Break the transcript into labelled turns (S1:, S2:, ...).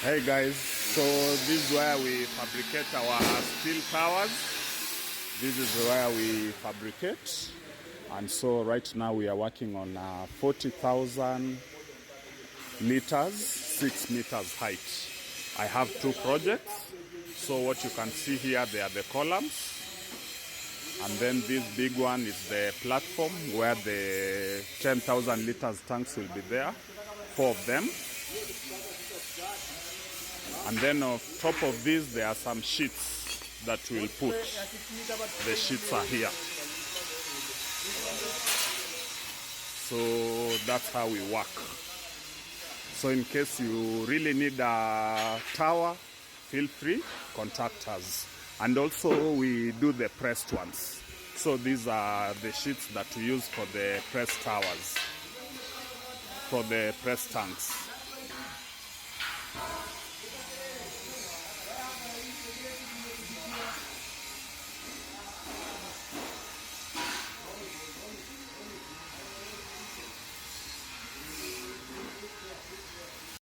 S1: Hey guys, so this is where we fabricate our steel towers. This is where we fabricate, and so right now we are working on 40,000 liters, 6 meters height. I have two projects. So what you can see here, they are the columns, and then this big one is the platform where the 10,000 liters tanks will be there, 4 of them. And then on top of this, there are some sheets that we'll put. The sheets are here. So that's how we work. So in case you really need a tower, feel free, contact us. And also we do the pressed ones. So these are the sheets that we use for the pressed towers, for the pressed tanks.